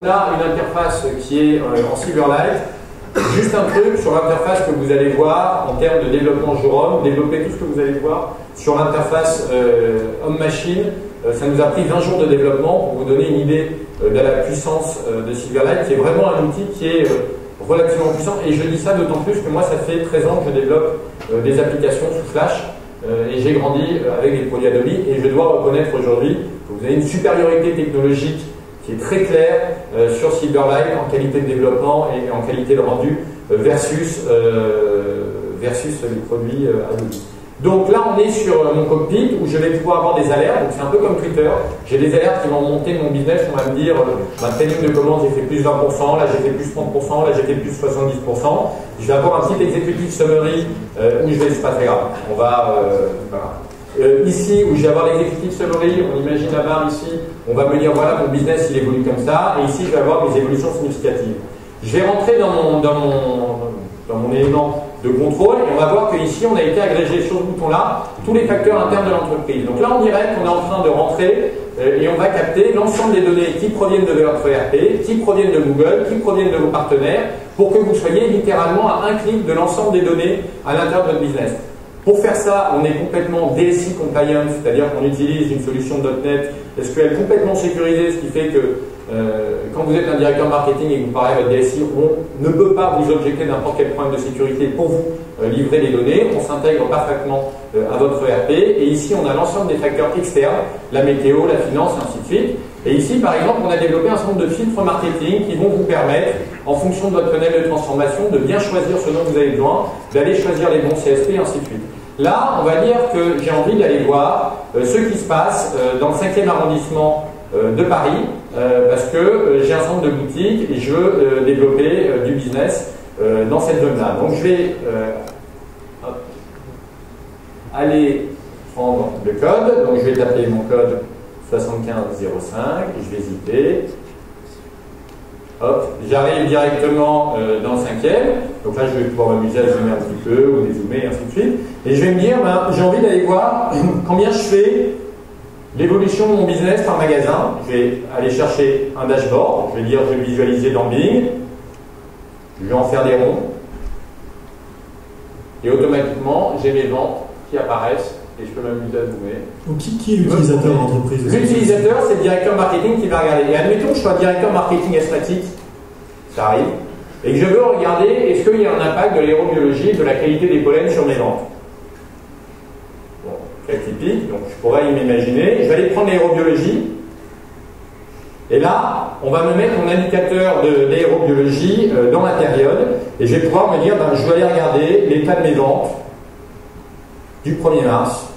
Là, une interface qui est en Silverlight. Juste un truc sur l'interface que vous allez voir en termes de développement Jorom, développer tout ce que vous allez voir sur l'interface homme-machine. Ça nous a pris 20 jours de développement pour vous donner une idée de la puissance de Silverlight, qui est vraiment un outil qui est relativement puissant. Et je dis ça d'autant plus que moi, ça fait 13 ans que je développe des applications sous Flash et j'ai grandi avec des produits Adobe. Et je dois reconnaître aujourd'hui que vous avez une supériorité technologique qui est très clair sur Silverlight en qualité de développement et en qualité de rendu versus les produits Adobe. Donc là, on est sur mon cockpit où je vais pouvoir avoir des alertes. Donc c'est un peu comme Twitter. J'ai des alertes qui vont monter de mon business. On va me dire, ma training de commande, j'ai fait plus 20%, là j'ai fait plus 30%, là j'ai fait plus 70%. Je vais avoir un petit executive summary où je vais, c'est pas très grave. On va, voilà. Ici, où je vais avoir l'executive summary, on imagine la barre ici, on va me dire voilà, mon business il évolue comme ça, et ici je vais avoir mes évolutions significatives. Je vais rentrer dans mon élément de contrôle et on va voir qu'ici on a été agrégé sur ce bouton-là tous les facteurs internes de l'entreprise. Donc là on dirait qu'on est en train de rentrer et on va capter l'ensemble des données qui proviennent de votre ERP, qui proviennent de Google, qui proviennent de vos partenaires, pour que vous soyez littéralement à un clic de l'ensemble des données à l'intérieur de votre business. Pour faire ça, on est complètement DSI compliant, c'est-à-dire qu'on utilise une solution .NET SQL complètement sécurisée, ce qui fait que quand vous êtes un directeur marketing et que vous parlez à votre DSI, on ne peut pas vous objecter n'importe quel problème de sécurité pour vous livrer les données. On s'intègre parfaitement à votre ERP. Et ici, on a l'ensemble des facteurs externes, la météo, la finance, et ainsi de suite. Et ici, par exemple, on a développé un certain nombre de filtres marketing qui vont vous permettre, en fonction de votre tunnel de transformation, de bien choisir ce dont vous avez besoin, d'aller choisir les bons CSP, et ainsi de suite. Là, on va dire que j'ai envie d'aller voir ce qui se passe dans le 5e arrondissement de Paris, parce que j'ai un centre de boutique et je veux développer du business dans cette zone-là. Donc je vais aller prendre le code, donc je vais taper mon code 7505, je vais zipper. Hop, j'arrive directement dans le 5e, donc là je vais pouvoir m'amuser à zoomer un petit peu ou dézoomer et ainsi de suite. Et je vais me dire, ben, j'ai envie d'aller voir combien je fais l'évolution de mon business par magasin. Je vais aller chercher un dashboard, je vais dire, je vais visualiser dans Bing, je vais en faire des ronds, et automatiquement j'ai mes ventes qui apparaissent. Et je peux m'amuser à zoomer. Donc qui est l'utilisateur de l'entreprise? L'utilisateur, c'est le directeur marketing qui va regarder. Et admettons que je sois directeur marketing esthétique, ça arrive, et que je veux regarder est-ce qu'il y a un impact de l'aérobiologie et de la qualité des pollens sur mes ventes. Bon, cas typique, donc je pourrais m'imaginer. Je vais aller prendre l'aérobiologie, et là, on va me mettre mon indicateur de l'aérobiologie dans la période, et je vais pouvoir me dire, ben, je vais aller regarder l'état de mes ventes du 1er mars.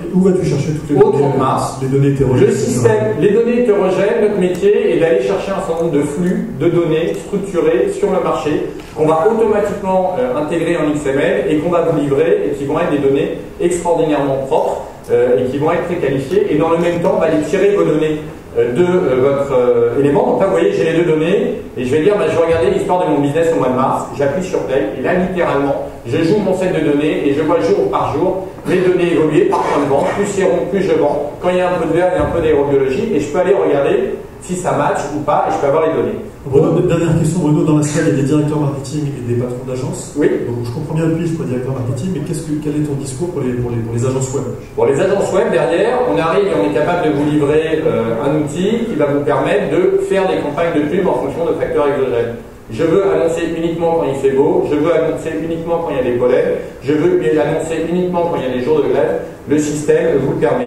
Et où vas-tu chercher toutes les données? Au 30 mars. Les données hétérogènes. Le système, les données hétérogènes, notre métier est d'aller chercher un certain nombre de flux de données structurés sur le marché qu'on va automatiquement intégrer en XML et qu'on va vous livrer et qui vont être des données extraordinairement propres et qui vont être très qualifiées. Et dans le même temps, on va aller tirer vos données de votre élément. Donc là, vous voyez, j'ai les deux données et je vais dire, bah, je vais regarder l'histoire de mon business au mois de mars, j'appuie sur play et là, littéralement, je joue mon set de données et je vois jour par jour les données évoluer par point de vente, plus c'est rond, plus je vends. Quand il y a un peu de vert, il y a un peu d'aérobiologie et je peux aller regarder si ça match ou pas et je peux avoir les données. Bruno, dernière question, Bruno, dans la salle, il y a des directeurs marketing et des patrons d'agence. Oui. Donc je comprends bien le pitch pour les directeurs marketing, mais quel est ton discours pour les agences web? Pour les agences web, derrière, on arrive et on est capable de vous livrer un outil qui va vous permettre de faire des campagnes de pub en fonction de facteurs exogènes. Je veux annoncer uniquement quand il fait beau, je veux annoncer uniquement quand il y a des pollens, je veux annoncer uniquement quand il y a des jours de grève. Le système vous le permet.